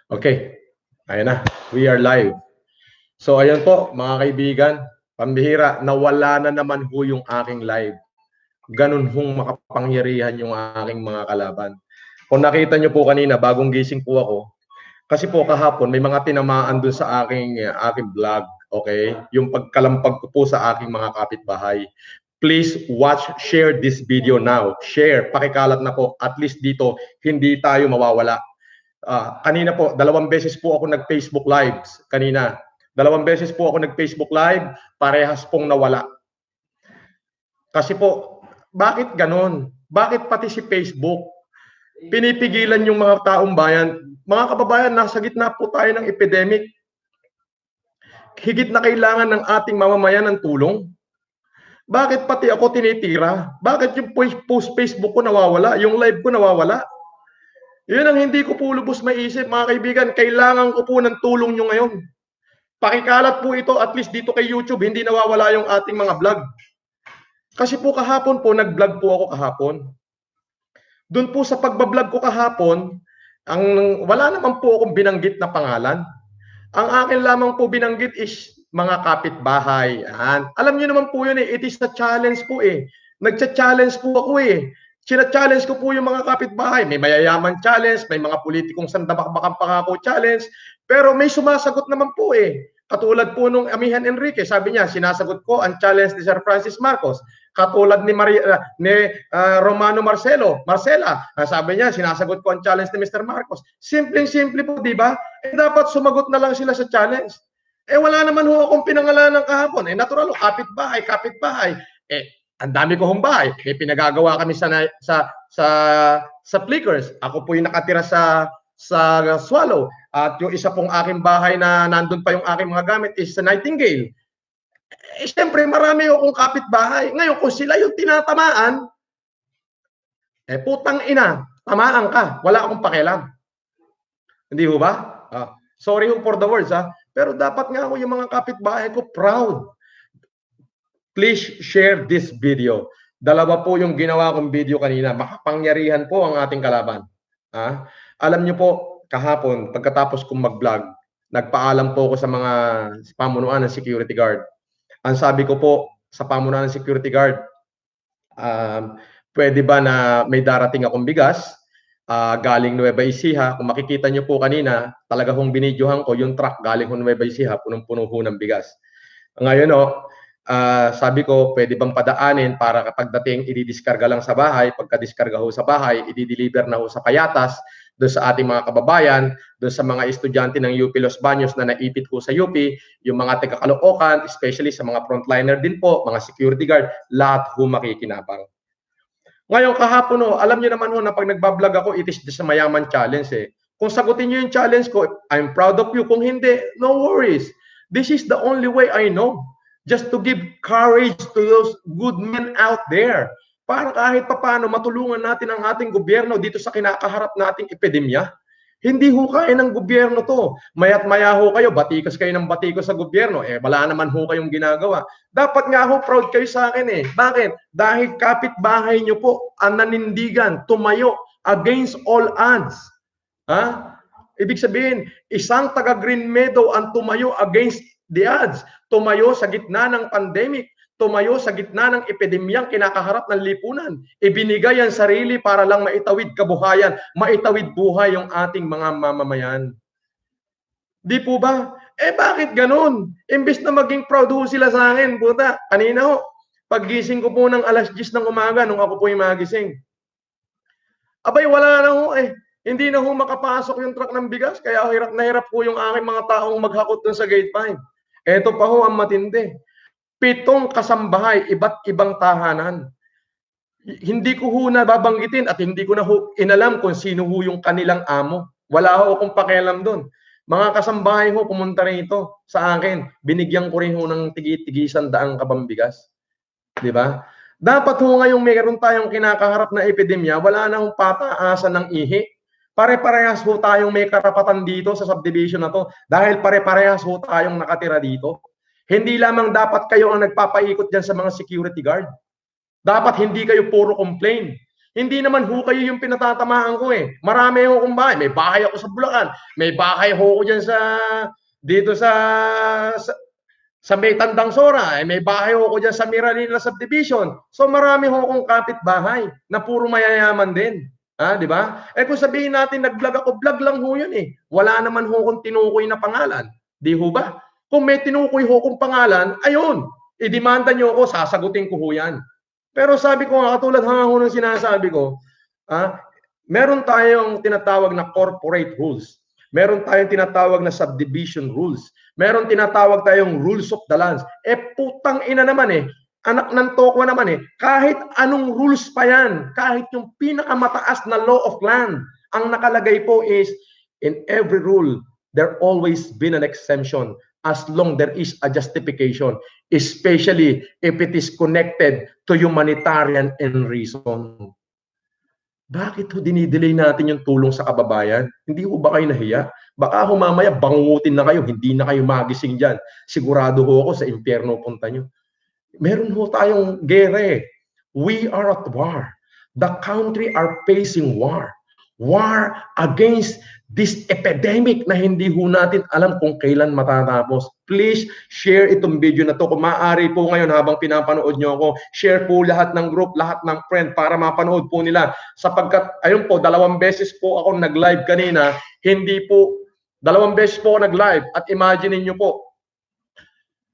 Okay, ayan na. We are live. So ayan po mga kaibigan, pambihira, nawala na naman ho yung aking live. Ganun hong makapangyarihan yung aking mga kalaban. Kung nakita nyo po kanina, bagong gising po ako, kasi po kahapon may mga tinamaan dun sa aking vlog, okay? Yung pagkalampag ko po sa aking mga kapitbahay. Please watch, share this video now. Share, pakikalat na po. At least dito, hindi tayo mawawala. Kanina po, 2 beses po ako nag-Facebook Lives. Kanina, 2 beses po ako nag-Facebook Live, parehas pong nawala. Kasi po, bakit ganon? Bakit pati si Facebook pinipigilan yung mga taong bayan? Mga kababayan, nasa gitna po tayo ng epidemic. Higit na kailangan ng ating mamamayan ng tulong. Bakit pati ako tinitira? Bakit yung post Facebook ko nawawala? Yung live ko nawawala? Yun ang hindi ko po lubos maisip, mga kaibigan. Kailangan ko po ng tulong nyo ngayon. Pakikalat po ito, at least dito kay YouTube, hindi nawawala yung ating mga vlog. Kasi po kahapon po, nag-vlog po ako kahapon. Doon po sa pagbablog ko kahapon, wala naman po akong binanggit na pangalan. Ang akin lamang po binanggit is mga kapitbahay. Alam niyo naman po yun eh, it is a challenge po eh. Nagcha-challenge po ako eh. Sina-challenge ko po yung mga kapitbahay. May mayayaman challenge, may mga politikong sandabakbakang pangako challenge, pero may sumasagot naman po eh. Katulad po nung Amihan Enrique, sabi niya, sinasagot ko ang challenge ni Sir Francis Marcos. Katulad ni Romano Marcela, sabi niya, sinasagot ko ang challenge ni Mr. Marcos. Simpleng-simple po, di ba? Dapat sumagot na lang sila sa challenge. Wala naman ho akong pinangalanan kahapon. Natural, kapit-bahay. Ang dami ko hong bahay. May pinagagawa kami sa Flickers. Ako po yung nakatira sa Swallow. At yung isa pong aking bahay na nandun pa yung aking mga gamit is sa Nightingale. Siyempre, marami akong kapitbahay. Ngayon, kung sila yung tinatamaan, putang ina, tamaan ka. Wala akong pakialam. Hindi ho ba? Sorry ho for the words, pero dapat nga ako yung mga kapitbahay ko proud. Please share this video. Dalawa po yung ginawa kong video kanina. Makapangyarihan po ang ating kalaban. Alam niyo po, kahapon, pagkatapos kong mag-vlog, nagpaalam po ako sa mga pamunuan ng security guard. Ang sabi ko po sa pamunuan ng security guard, pwede ba na may darating akong bigas galing Nueva Ecija? Kung makikita niyo po kanina, talaga hong binidyohan ko yung truck galing Nueva Ecija, punong-puno ho ng bigas. Ngayon sabi ko, pwede bang padaanin para kapag dating i-discarga lang sa bahay, pagka-discarga ho sa bahay, i-deliver na ho sa Payatas, doon sa ating mga kababayan, doon sa mga estudyante ng UP Los Baños na naipit po sa UP, yung mga taga-Caloocan, especially sa mga frontliner din po, mga security guard, lahat ho makikinabang. Ngayon kahapon alam niyo naman na pag nagbablog ako, it is just a mayaman challenge eh. Kung sagutin niyo yung challenge ko, I'm proud of you. Kung hindi, no worries. This is the only way I know. Just to give courage to those good men out there. Para kahit papano matulungan natin ang ating gobyerno dito sa kinakaharap nating epidemya. Hindi ho kaya ng gobyerno to. Maya't maya ho kayo, batikos kayo ng batikos sa gobyerno. Wala naman ho kayong ginagawa. Dapat nga ho, proud kayo sa akin eh. Bakit? Dahil kapitbahay nyo po ang nanindigan, tumayo against all odds. Ibig sabihin, isang taga Green Meadow ang tumayo against the odds. Tumayo sa gitna ng pandemic. Tumayo sa gitna ng epidemyang kinakaharap ng lipunan. Ibinigay ang sarili para lang maitawid kabuhayan, maitawid buhay yung ating mga mamamayan. Di po ba? Bakit ganun? Imbes na maging proud ho sila sa akin, puta. Kanina ho, paggising ko po ng alas 10 ng umaga nung ako po yung magising. Abay, wala na ho Hindi na ho makapasok yung truck ng bigas, kaya hirap na hirap po yung aking mga taong maghakot dun sa gate 5. Ito pa ho ang matindi. 7 kasambahay, iba't ibang tahanan. Hindi ko ho nababanggitin at hindi ko na ho inalam kung sino ho yung kanilang amo. Wala ho akong pakialam doon. Mga kasambahay ho pumunta rito sa akin. Binigyan ko rin ho ng tigi-tigisan daang kabambigas. Di ba? Dapat ho ngayong mayroon tayong kinakaharap na epidemya, wala na hong pataasan ng ihi. Pare-parehas ho tayong may karapatan dito sa subdivision na to dahil pare-parehas ho tayong nakatira dito. Hindi lamang dapat kayo ang nagpapaikot dyan sa mga security guard. Dapat hindi kayo puro complain. Hindi naman ho kayo yung pinatatamaan ko eh. Marami ho akong bahay. May bahay ako sa Bulacan. May bahay ho ako dyan dito sa may Tandang Sora. May bahay ho ako dyan sa Miralina Subdivision. So marami ho akong kapitbahay na puro mayayaman din. Di ba? Kung sabihin natin nag-vlog ako, vlog lang ho yun eh. Wala naman ho akong tinukoy na pangalan. Di ho ba? Kung may tinukoy ho akong pangalan, ayun, idemanda nyo ako, sasagutin ko ho yan. Pero sabi ko nga, katulad ho ng sinasabi ko, meron tayong tinatawag na corporate rules. Meron tayong tinatawag na subdivision rules. Meron tinatawag tayong rules of the lands. Putang ina naman eh. Anak ng tokwa naman eh. Kahit anong rules pa yan, kahit yung pinakamataas na law of land, ang nakalagay po is, in every rule, there always been an exemption as long there is a justification, especially if it is connected to humanitarian and reason. Bakit ho dinidelay natin yung tulong sa kababayan? Hindi ho ba kayo nahiya? Baka ho mamaya bangungutin na kayo, hindi na kayo magising dyan. Sigurado ho ako sa impyerno punta nyo. Meron ho tayong gera eh. We are at war. The country are facing war. War against this epidemic na hindi ho natin alam kung kailan matatapos. Please share itong video na to. Kung maaari po ngayon habang pinapanood nyo ako, share po lahat ng group, lahat ng friend para mapanood po nila. Sapagkat, ayun po, 2 beses po ako nag-live kanina. Hindi po, 2 beses po ako nag-live. At imagine niyo po,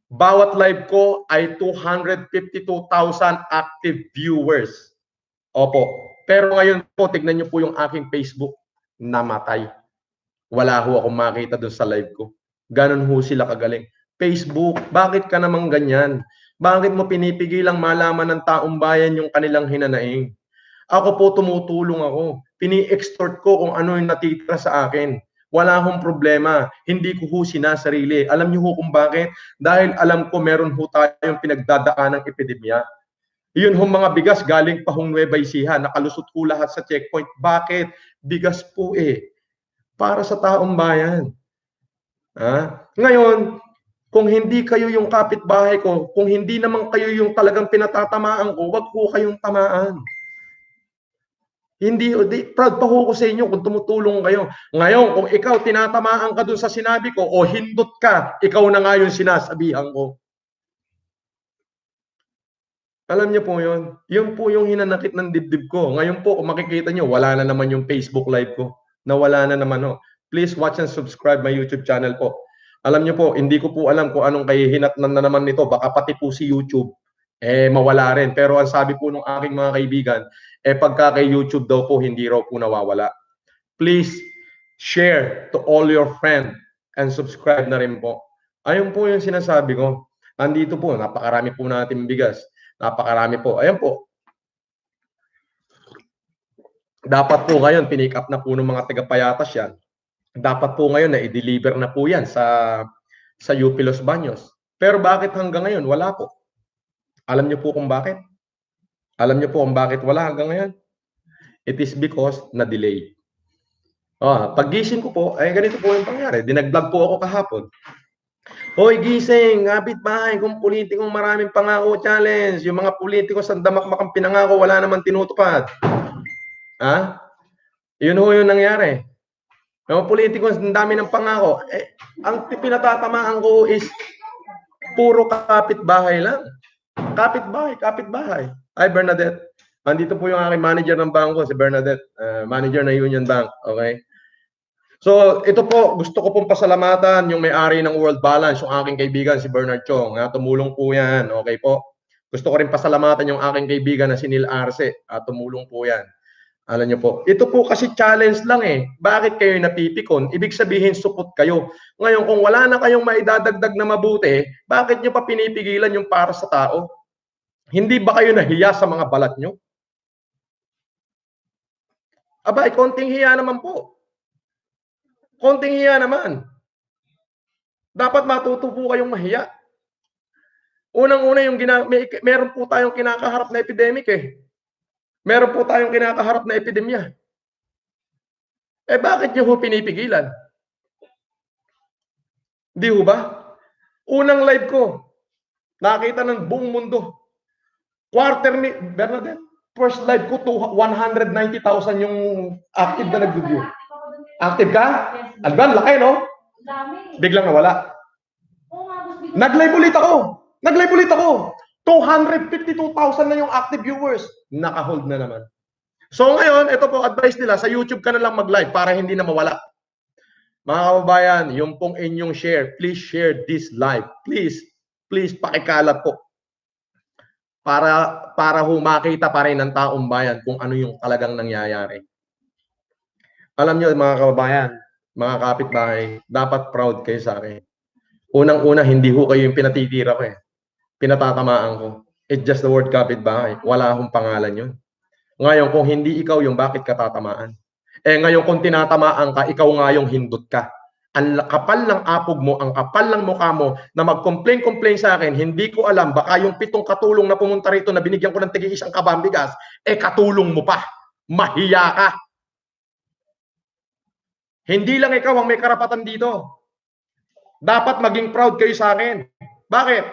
bawat live ko ay 252,000 active viewers. Opo. Pero ngayon po, tignan nyo po yung aking Facebook, namatay. Wala ho akong makita dun sa live ko. Ganon ho sila kagaling. Facebook, bakit ka naman ganyan? Bakit mo pinipigilang malaman ng taong bayan yung kanilang hinanaing? Ako po tumutulong ako. Pini-extort ko kung ano yung natitira sa akin. Wala akong problema. Hindi ko ho sinasarili. Alam niyo ho kung bakit? Dahil alam ko meron ho tayong pinagdadaan ng epidemya. Yun hong mga bigas galing pa hong Nueva Ecija. Nakalusot ko lahat sa checkpoint. Bakit? Bigas po eh. Para sa taong bayan. Ngayon, kung hindi kayo yung kapitbahay ko, kung hindi naman kayo yung talagang pinatatamaan ko, wag po kayong tamaan. Hindi, proud pa ho ko sa inyo kung tumutulong kayo. Ngayon, kung ikaw tinatamaan ka dun sa sinabi ko o hindot ka, ikaw na nga yung sinasabihan ko. Alam niyo po yun? Yun po yung hinanakit ng dibdib ko. Ngayon po, kung makikita niyo, wala na naman yung Facebook live ko. Nawala na naman ho. Please watch and subscribe my YouTube channel po. Alam niyo po, hindi ko po alam kung anong kahihinatnan na naman nito. Baka pati po si YouTube, mawala rin. Pero ang sabi po ng aking mga kaibigan, pagka kay YouTube daw po, hindi raw po nawawala. Please share to all your friends and subscribe na rin po. Ayun po yung sinasabi ko. Andito po, napakarami po natin bigas. Napakarami po. Ayan po. Dapat po ngayon, pinick up na po ng mga taga-Payatas yan. Dapat po ngayon na i-deliver na po yan sa UP Los Baños. Pero bakit hanggang ngayon? Wala po. Alam niyo po kung bakit? Alam niyo po kung bakit wala hanggang ngayon? It is because na-delay. Paggising ko po, ganito po yung pangyari. Dinag-vlog po ako kahapon. Hoy, gising, kapitbahay, kung politikong maraming pangako challenge. Yung mga politiko sa damakmakang pinangako, wala naman tinutupad. Yun ho yung nangyari. Yung politiko, ang dami ng pangako. Ang pinatatamaan ko is puro kapitbahay lang. Kapitbahay. Hi, Bernadette. Andito po yung aking manager ng bangko, si Bernadette. Manager ng Union Bank. Okay? So, ito po, gusto ko pong pasalamatan yung may-ari ng World Balance, yung aking kaibigan, si Bernard Chong. Tumulong po yan. Okay po? Gusto ko rin pasalamatan yung aking kaibigan na si Neil Arce. Tumulong po yan. Alam niyo po, ito po kasi challenge lang eh. Bakit kayo napipikon? Ibig sabihin, supot kayo. Ngayon, kung wala na kayong maidadagdag na mabuti, bakit niyo pa pinipigilan yung para sa tao? Hindi ba kayo nahiya sa mga balat niyo? Aba, konting hiya naman po. Konting hiya naman. Dapat matuto po kayong mahiya. Unang-una, meron po tayong kinakaharap na epidemic eh. Meron po tayong kinakaharap na epidemya. Bakit niyo ho pinipigilan? Di ho ba? Unang live ko, nakita ng buong mundo. Bernadette, First live ko, 190,000 yung active na nag-view. Active ka? Alban, laki, no? Biglang nawala. Nag-live ulit ako. 252,000 na yung active viewers. Naka-hold na naman. So ngayon, ito po, advice nila, sa YouTube ka na lang mag-live para hindi na mawala. Mga kababayan, yung pong inyong share, please share this live. Please, pakikalat po. Para makita pa rin ng taong bayan kung ano yung talagang nangyayari. Alam nyo, mga kababayan, mga kapitbahay, dapat proud kayo sa akin. Unang-una, hindi ho kayo yung pinatitira ko eh. Pinatatamaan ko. It's just the word kapitbahay. Wala akong pangalan yun. Ngayon, kung hindi ikaw yung bakit ka tatamaan? Ngayon, kung tinatamaan ka, ikaw nga yung hindot ka. Ang kapal ng apog mo, ang kapal ng mukha mo na mag-complain sa akin, hindi ko alam, baka yung 7 katulong na pumunta rito na binigyan ko ng tig-isang kabambigas, katulong mo pa. Mahiya ka. Hindi lang ikaw ang may karapatan dito. Dapat maging proud kayo sa akin. Bakit?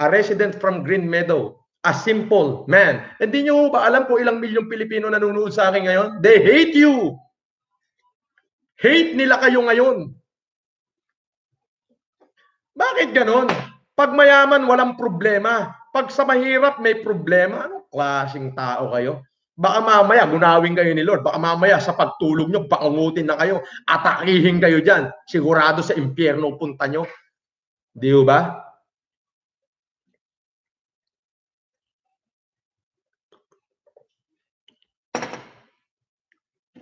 A resident from Green Meadow, a simple man. Hindi nyo ba alam kung ilang milyong Pilipino nanonood sa akin ngayon? They hate you. Hate nila kayo ngayon. Bakit ganon? Pag mayaman, walang problema. Pag sa mahirap, may problema. Anong klaseng tao kayo? Baka mamaya, gunawin kayo ni Lord. Baka mamaya, sa pagtulog nyo, pakangutin na kayo. Atakihin kayo dyan. Sigurado sa impyerno punta nyo. Di ba?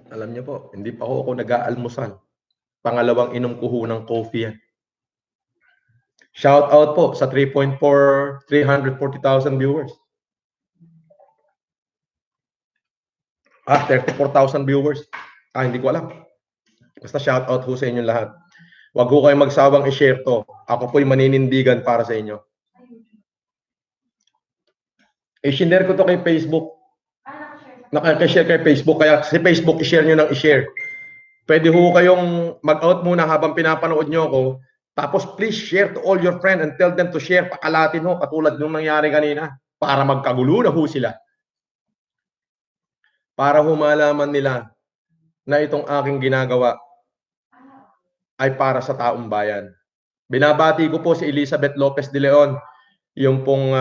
Alam niyo po, hindi pa ako nag-aalmusal. Pangalawang inom ko ho ng coffee yan. Shout out po sa 340,000 viewers. 34,000 viewers. Hindi ko alam. Basta shout out ho sa inyo lahat. Huwag ho kayong magsawang i-share to. Ako po'y maninindigan para sa inyo. I-share ko to kay Facebook. Naka-share kay Facebook. Kaya si Facebook, i-share nyo ng i-share. Pwede ho kayong mag-out muna habang pinapanood nyo ako. Tapos please share to all your friends and tell them to share. Pakalatin ho, katulad nung nangyari kanina. Para magkagulo na ho sila. Para ho malaman nila na itong aking ginagawa ay para sa taong bayan. Binabati ko po si Elizabeth Lopez de Leon, yung pong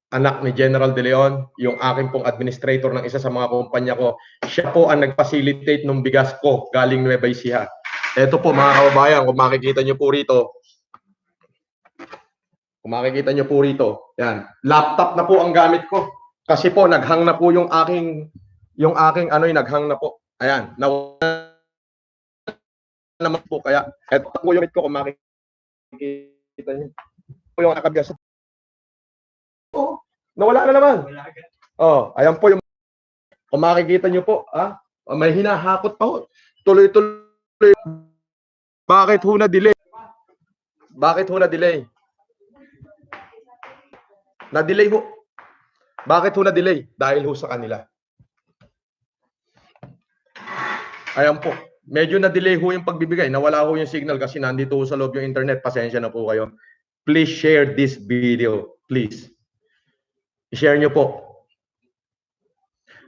anak ni General de Leon, yung aking pong administrator ng isa sa mga kumpanya ko. Siya po ang nag-facilitate ng bigas ko galing Nueva Ecija. Ito po mga kababayan, kung makikita nyo po rito. Yan, laptop na po ang gamit ko. Kasi po naghang na po yung aking naghang na po. Ayan, nawala naman po kaya. Ito po yung ko kung makikita nyo. Po yung nakabigas. Oh, nawala na naman. Ayan po yung kung makikita nyo po, may hinahakot pa ho. Tuloy-tuloy. Bakit ho na-delay? Na-delay ho. Bakit ho na-delay? Dahil ho sa kanila. Ayan po. Medyo na-delay ho yung pagbibigay. Nawala ho yung signal kasi nandito ho sa loob yung internet. Pasensya na po kayo. Please share this video. Please. I-share nyo po.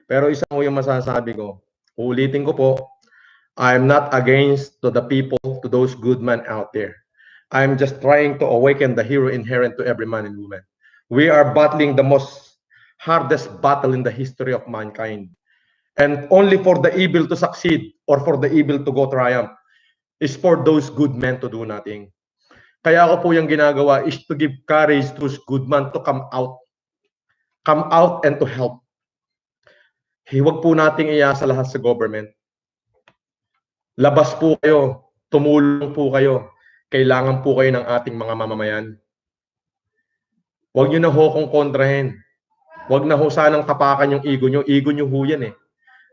Pero isa ho yung masasabi ko. Ulitin ko po. I'm not against to the people, to those good men out there. I'm just trying to awaken the hero inherent to every man and woman. We are battling the most hardest battle in the history of mankind. And only for the evil to succeed or for the evil to go triumph is for those good men to do nothing. Kaya ako po yung ginagawa is to give courage to those good men to come out. Come out and to help. Huwag po nating iasa lahat sa government. Labas po kayo, tumulong po kayo. Kailangan po kayo ng ating mga mamamayan. Huwag nyo na ho kong kontrahin. Huwag na ho sanang tapakan yung ego nyo. Ego nyo ho yan eh.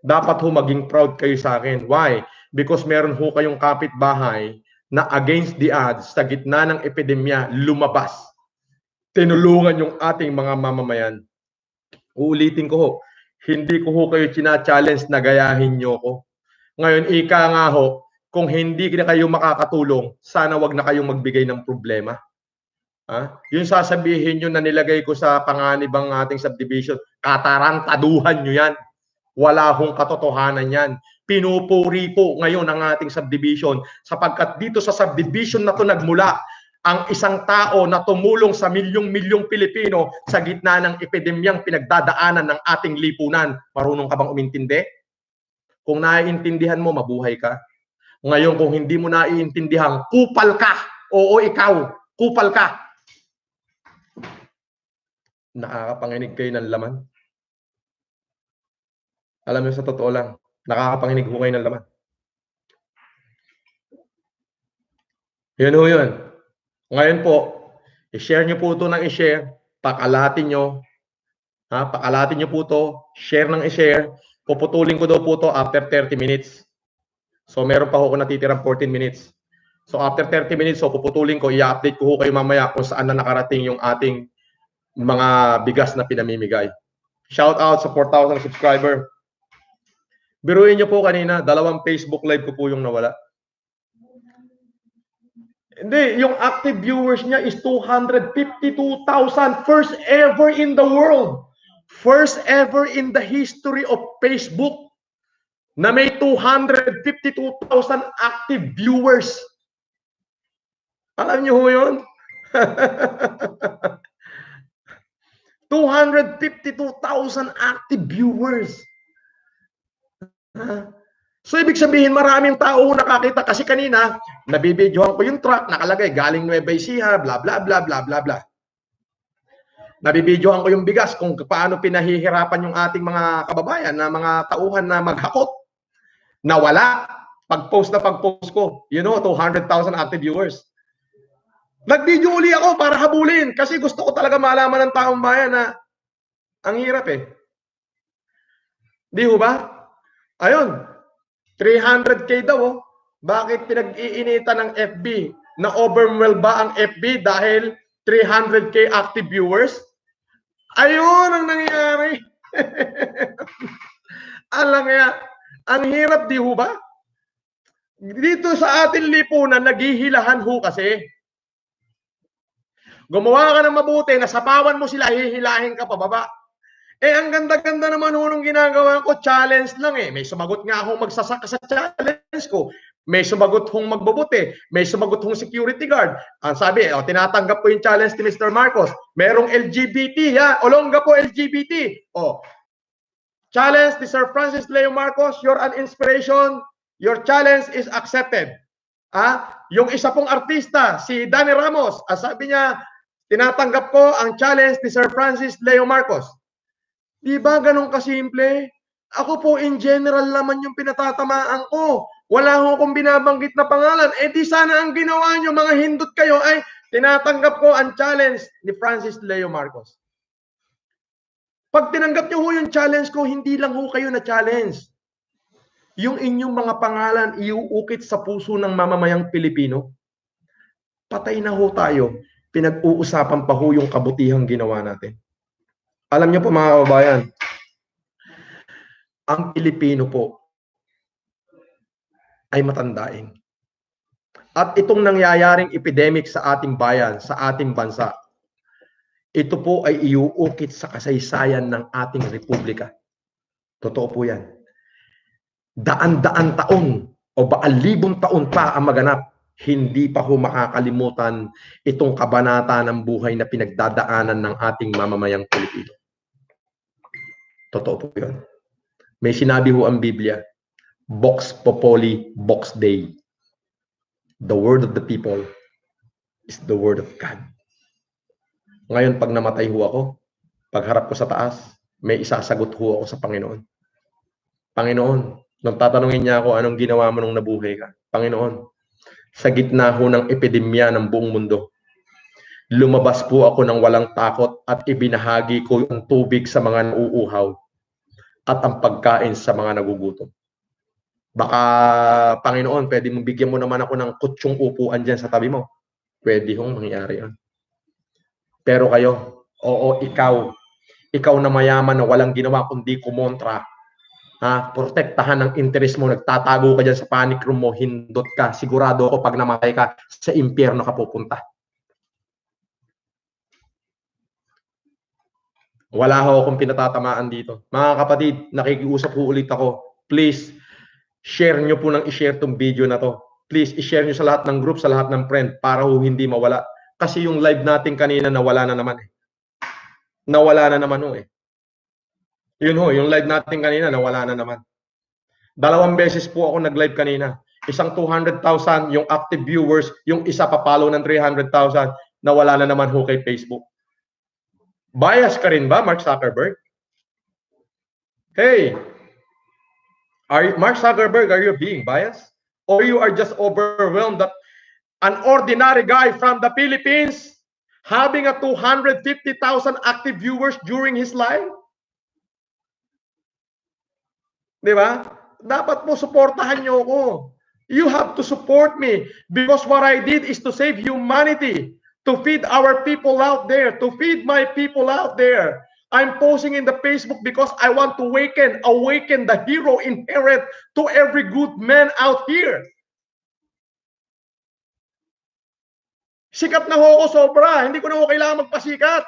Dapat ho maging proud kayo sa akin. Why? Because meron ho kayong kapitbahay na against the odds sa gitna ng epidemya lumabas. Tinulungan yung ating mga mamamayan. Uulitin ko ho, hindi ko ho kayo china-challenge na gayahin nyo ko. Ngayon, ika nga ho, kung hindi na kayo makakatulong, sana wag na kayong magbigay ng problema. Yung sasabihin nyo na nilagay ko sa panganibang ating subdivision, katarantaduhan nyo yan. Wala hong katotohanan yan. Pinupuri po ngayon ang ating subdivision sapagkat dito sa subdivision na to nagmula ang isang tao na tumulong sa milyong-milyong Pilipino sa gitna ng epidemyang pinagdadaanan ng ating lipunan. Marunong ka bang umintindi? Kung naiintindihan mo, mabuhay ka. Ngayon, kung hindi mo naiintindihan, kupal ka. Oo, ikaw, kupal ka. Nakakapanginig kayo ng laman. Alam mo, sa totoo lang, nakakapanginig ho kayo ng laman. Yun ho yun. Ngayon po, i-share nyo po ito ng i-share. Pakalatin nyo. Pakalatin nyo po ito. Share ng i-share. Puputulin ko daw po ito after 30 minutes. So, meron pa ho ako natitirang 14 minutes. So, after 30 minutes, so puputulin ko, i-update ko ho kayo mamaya kung saan na nakarating yung ating mga bigas na pinamimigay. Shout out sa 4,000 subscriber. Biruin nyo po kanina, 2 Facebook live ko po yung nawala. Hindi, yung active viewers niya is 252,000. First ever in the world. First ever in the history of Facebook na may 252,000 active viewers. Alam niyo ho yun? 252,000 active viewers. So, ibig sabihin, maraming tao nakakita. Kasi kanina, nabibidyohan ko yung truck, nakalagay, galing Nueva Ecija, bla bla bla bla bla bla. Nabibidyohan ko yung bigas kung paano pinahihirapan yung ating mga kababayan na mga tauhan na maghakot. Nawala. Pag-post na pag-post ko, 200,000 active viewers. Nag-video uli ako para habulin kasi gusto ko talaga malaman ng taong bayan na ang hirap eh. Di ho ba? Ayun, 300K daw oh. Bakit pinag-iinitan ng FB? Na-overwhelm ba ang FB dahil 300K active viewers? Ayun ang nangyayari. Alam nga, ang hirap di ho ba? Dito sa ating lipunan, naghihilahan ho kasi. Gumawa ka ng mabuti, nasapawan mo sila, hihilahin ka pababa. Ang ganda-ganda naman ho nung ginagawa ko, challenge lang eh. May sumagot nga akong magsasaka sa challenge ko. May sumagot hong magbubuti. May sumagot hong security guard. Ang sabi, tinatanggap ko yung challenge ni Mr. Marcos. Merong LGBT, Olongga po LGBT. Challenge ni Sir Francis Leo Marcos, you're an inspiration. Your challenge is accepted. Yung isa pong artista, si Danny Ramos, sabi niya, tinatanggap ko ang challenge ni Sir Francis Leo Marcos. Di ba ganun kasimple? Ako po in general naman yung pinatatamaan ko. Wala ho akong binabanggit na pangalan. Di sana ang ginawa nyo, mga hindot kayo, ay tinatanggap ko ang challenge ni Francis Leo Marcos. Pag tinanggap nyo ho yung challenge ko, hindi lang ho kayo na challenge. Yung inyong mga pangalan iuukit sa puso ng mamamayang Pilipino. Patay na ho tayo. Pinag-uusapan pa ho yung kabutihang ginawa natin. Alam niyo po mga kababayan, ang Pilipino po ay matandaing. At itong nangyayaring epidemic sa ating bayan, sa ating bansa, ito po ay iuukit sa kasaysayan ng ating republika. Totoo po yan. Daan-daan taon o baan-libong taon pa ang maganap, hindi pa ho makakalimutan itong kabanata ng buhay na pinagdadaanan ng ating mamamayang Pilipino. Totoo po yun. May sinabi ho ang Biblia, Vox Populi, Vox Dei. The word of the people is the word of God. Ngayon, pag namatay ho ako, pagharap ko sa taas, may isasagot ho ako sa Panginoon. Panginoon, nung tatanungin niya ako, anong ginawa mo nung nabuhay ka? Panginoon, sa gitna ho ng epidemya ng buong mundo, lumabas po ako ng walang takot at ibinahagi ko yung tubig sa mga nauuhaw at ang pagkain sa mga nagugutom. Baka, Panginoon, pwede mong bigyan mo naman ako ng kutsyong upuan dyan sa tabi mo. Pwede hong mangyari yun. Pero kayo, oo, ikaw na mayaman na walang ginawa kundi kumontra, protektahan ng interest mo, nagtatago ka dyan sa panic room mo, hindot ka, sigurado ako pag namatay ka, sa impyerno ka pupunta. Wala ho akong pinatatamaan dito. Mga kapatid, nakikiusap po ulit ako. Please, share nyo po ng i-share tong video na to. Please, i-share nyo sa lahat ng group, sa lahat ng friend, para ho hindi mawala. Kasi yung live natin kanina, nawala na naman eh. Nawala na naman ho eh. Yun ho, yung live natin kanina, nawala na naman. 2 beses po ako nag-live kanina. Isang 200,000 yung active viewers, yung isa papalo ng 300,000, nawala na naman ho kay Facebook. Bias ka rin ba, Mark Zuckerberg? Hey, Mark Zuckerberg, are you being biased? Or you are just overwhelmed that an ordinary guy from the Philippines having a 250,000 active viewers during his live? Di ba? Dapat po suportahan nyo ako. You have to support me because what I did is to save humanity, to feed our people out there, to feed my people out there. I'm posting in the Facebook because I want to awaken the hero inherent to every good man out here. Sikat na ho ako sobra. Hindi ko na ho kailangan magpasikat.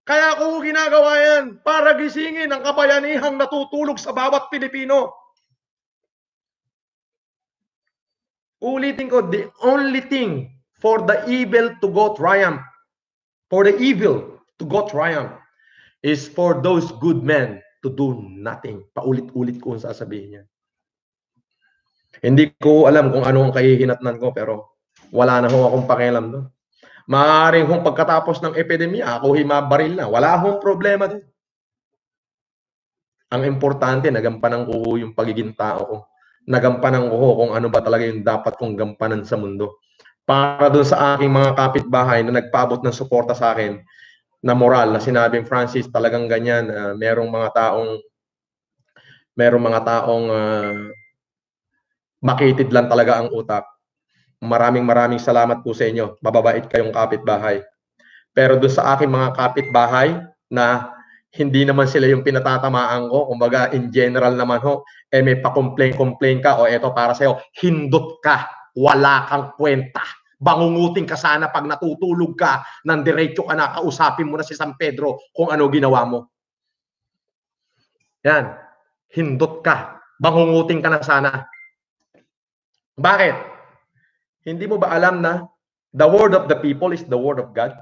Kaya ako ginagawa yan para gisingin ang kabayanihang natutulog sa bawat Pilipino. Ulitin ko, the only thing for the evil to go triumph, is for those good men to do nothing. Paulit-ulit ko ang sasabihin niya. Hindi ko alam kung ano ang kahihinatnan ko, pero wala na ho akong pakialam doon. Maaaring kung pagkatapos ng epidemya, ako himabaril na. Wala akong problema doon. Ang importante, nagampanan ko yung pagiging tao ko. Nagampanan ko kung ano ba talaga yung dapat kong gampanan sa mundo. Para doon sa aking mga kapitbahay na nagpaabot ng suporta sa akin, na moral, na sinabing, Francis, talagang ganyan, merong mga taong makitid lang talaga ang utak. Maraming salamat po sa inyo. Mababait kayong kapitbahay. Pero doon sa aking mga kapitbahay na hindi naman sila yung pinatatamaan ko, kumbaga in general naman ho, may pa-complain ka, o eto para sa'yo, hindot ka, wala kang kwenta. Bangungutin ka sana pag natutulog ka, nang diretso ka na, kausapin mo na si San Pedro kung ano ginawa mo. Yan, hindot ka, bangungutin ka na sana. Bakit? Hindi mo ba alam na the word of the people is the word of God?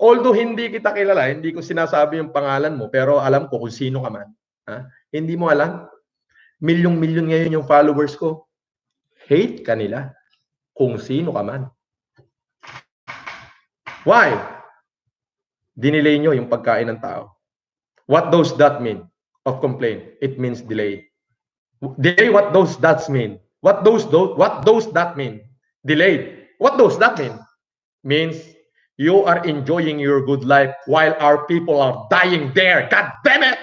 Although hindi kita kilala, hindi ko sinasabi yung pangalan mo, pero alam ko kung sino ka man. Ha? Hindi mo alam? Milyong-milyon ngayon yung followers ko. Hate ka nila kung sino ka man. Why? Dinelay nyo yung pagkain ng tao. What does that mean of complaint? It means delay. Delay, what does that mean? What does that mean? Delayed. What does that mean? Means you are enjoying your good life while our people are dying there. God damn it!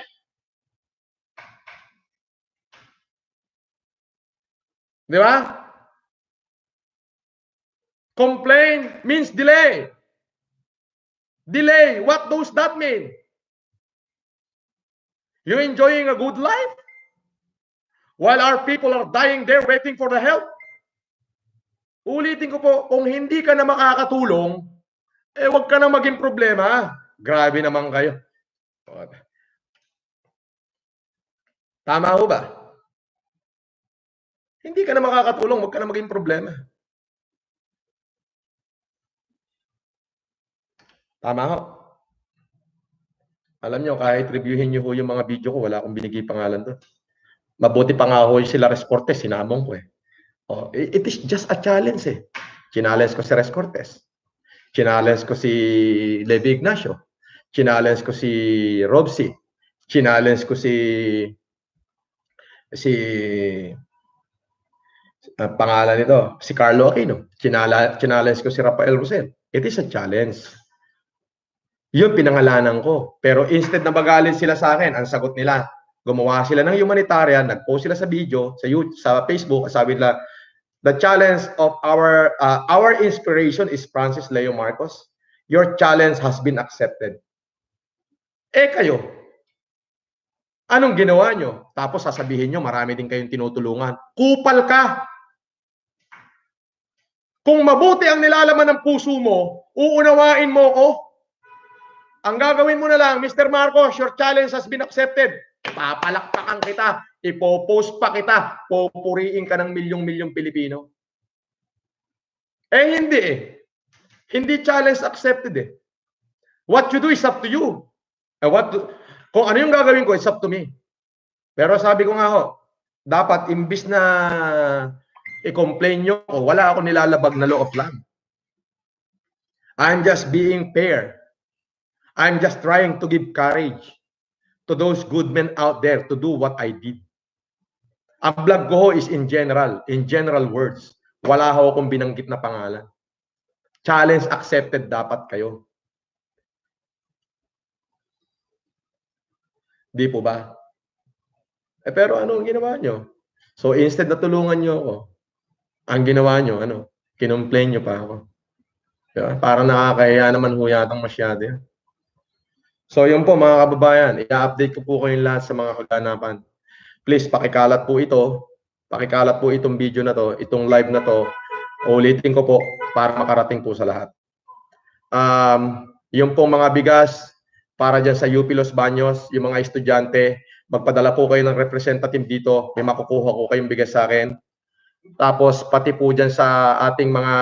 Di ba? Complain means delay. Delay, what does that mean? You enjoying a good life while our people are dying there waiting for the help? Ulitin ko po, kung hindi ka na makakatulong, wag ka na maging problema. Grabe naman kayo. Tama ho ba? Hindi ka na makakatulong, wag ka na maging problema. Tama ho. Alam nyo, kahit reviewin nyo ho yung mga video ko, wala akong binigay pangalan doon. Mabuti pa nga ho sila Res Cortez, sinamong ko eh. Oh, it is just a challenge eh. Challenge ko si Res Cortez. Challenge ko si Levi Ignacio. Challenge ko si Robsy. Challenge ko si pangalan nito, si Carlo Aquino. Challenge ko si Rafael Rosel. It is a challenge. Yun pinangalanan ko. Pero instead na magalit sila sa akin, ang sagot nila, gumawa sila ng humanitarian, nag-post sila sa video, sa YouTube, sa Facebook, sabi nila, the challenge of our inspiration is Francis Leo Marcos. Your challenge has been accepted. Kayo, anong ginawa nyo? Tapos sasabihin nyo, marami din kayong tinutulungan. Kupal ka! Kung mabuti ang nilalaman ng puso mo, uunawain mo ko Ang gagawin mo na lang, Mr. Marcos, your challenge has been accepted. Papalakpakan kita, ipopost pa kita, pupuriin ka ng milyong-milyong Pilipino. Eh hindi eh. Hindi challenge accepted eh. What you do is up to you. Kung ano yung gagawin ko, it's up to me. Pero sabi ko nga ho, dapat imbis na i-complain nyo ko, wala ako nilalabag na law of land. I'm just being fair. I'm just trying to give courage to those good men out there to do what I did. Ang vlog ko ho is in general words. Wala ho akong binanggit na pangalan. Challenge accepted dapat kayo. Di po ba? Eh pero ano ang ginawa nyo? So instead na tulungan nyo ako, ang ginawa nyo, kinumplain nyo pa ako. Diba? Para nakakahiya naman ho yatang masyado yan. So yun po mga kababayan, i-update ko po kayong lahat sa mga kaganapan. Please pakikalat po ito, pakikalat po itong video na to, itong live na to, ulitin ko po para makarating po sa lahat. Yung pong mga bigas para dyan sa UP Los Baños, yung mga estudyante, magpadala po kayo ng representative dito, may makukuha ko kayong bigas sa akin. Tapos pati po dyan sa ating mga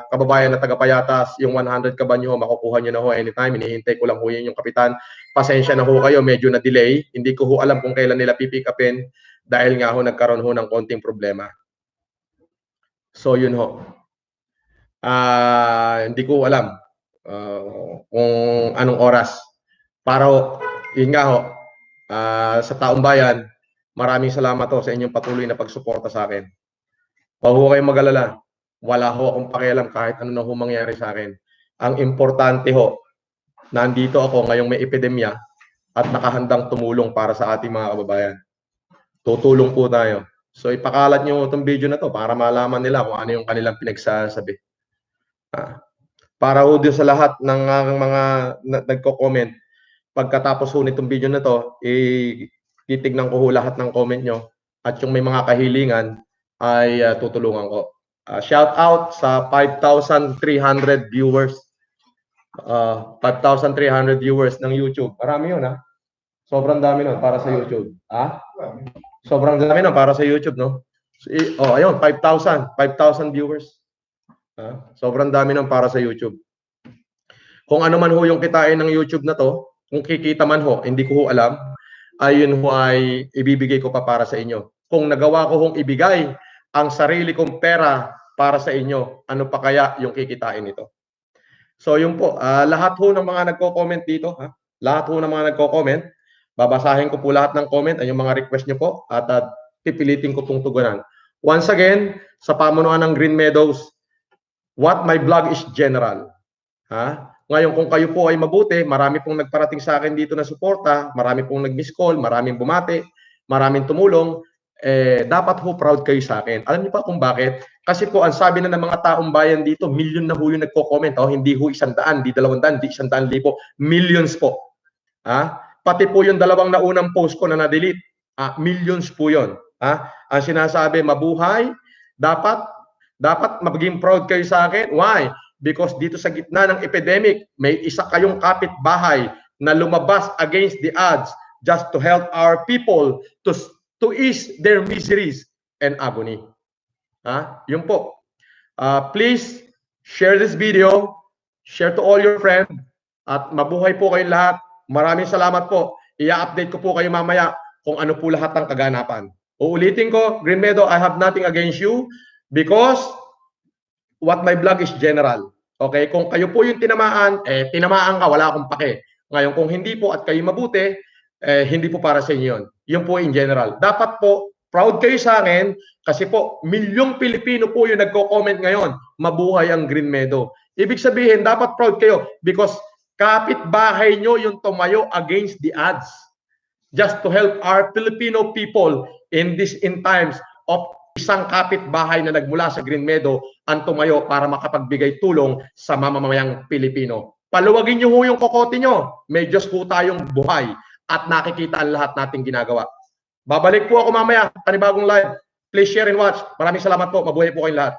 kababayan na taga-Payatas, yung 100 kabanyo, makukuha nyo na ho anytime. Hinihintay ko lang ho yun yung kapitan. Pasensya na ho kayo, medyo na-delay. Hindi ko ho alam kung kailan nila pipick upin dahil nga ho nagkaroon ho ng konting problema. So yun ho. Hindi ko alam kung anong oras. Para ho, yun nga ho, sa taong bayan, maraming salamat ho sa inyong patuloy na pagsuporta sa akin. Huwag ho kayong mag-alala. Wala ho akong pakialam kahit ano na ho mangyari sa akin. Ang importante ho, nandito ako ngayong may epidemya at nakahandang tumulong para sa ating mga kababayan. Tutulong po tayo. So ipakalat nyo itong video na to para malaman nila kung ano yung kanilang pinagsasabi. Para ho din sa lahat ng mga nagko-comment, pagkatapos ho nitong video na to, titignan ko ho lahat ng comment nyo at yung may mga kahilingan, ay tutulungan ko. Shout out sa 5,300 viewers. 5,300 viewers ng YouTube. Marami yun, ha? Sobrang dami nun para sa YouTube. Sobrang dami nun para sa YouTube, no? Ayun, 5,000 viewers. Sobrang dami nun para sa YouTube. Kung ano man ho yung kitain ng YouTube na to, kung kikita man ho, hindi ko ho alam, ayun ho ay ibibigay ko pa para sa inyo. Kung nagawa ko hong ibigay ang sarili kong pera para sa inyo, ano pa kaya yung kikitain nito? So yun po, lahat ho ng mga nagko-comment dito, lahat ho ng mga nagko-comment, babasahin ko po lahat ng comment, ay yung mga request nyo po, at pipilitin ko pong tugunan. Once again, sa pamunuan ng Green Meadows, what my blog is general. Ngayon, kung kayo po ay mabuti, marami pong nagparating sa akin dito na suporta, marami pong nag-miss call, maraming bumati, maraming tumulong, dapat ho proud kayo sa akin. Alam niyo pa kung bakit? Kasi po ang sabi na ng mga taong bayan dito, milyon na ho yung nagko-comment. Hindi ho 100, di 200, di 100,000, millions po. Pati po yung dalawang naunang post ko na na-delete, millions po yun. Ang sinasabi, mabuhay, dapat maging proud kayo sa akin. Why? Because dito sa gitna ng epidemic, may isa kayong kapitbahay na lumabas against the odds just to help our people to ease their miseries and agony. Yun po. Please share this video, share to all your friends, at mabuhay po kayong lahat. Maraming salamat po. I-update ko po kayo mamaya kung ano po lahat ng kaganapan. Uulitin ko, Green Meadow, I have nothing against you because what my blog is general. Okay? Kung kayo po yung tinamaan, tinamaan ka, wala akong pake. Ngayon, kung hindi po at kayo mabuti, hindi po para sa inyo yun. Yun po in general. Dapat po, proud kayo sa akin kasi po, milyong Pilipino po yung nagko-comment ngayon, mabuhay ang Green Meadow. Ibig sabihin, dapat proud kayo because kapitbahay nyo yung tumayo against the odds just to help our Filipino people in times of isang kapitbahay na nagmula sa Green Meadow ang tumayo para makapagbigay tulong sa mamamayang Pilipino. Paluwagin nyo ho yung kokote nyo. May Diyos po tayong buhay at nakikita ang lahat nating ginagawa. Babalik po ako mamaya, panibagong live. Please share and watch. Maraming salamat po. Mabuhay po kayong lahat.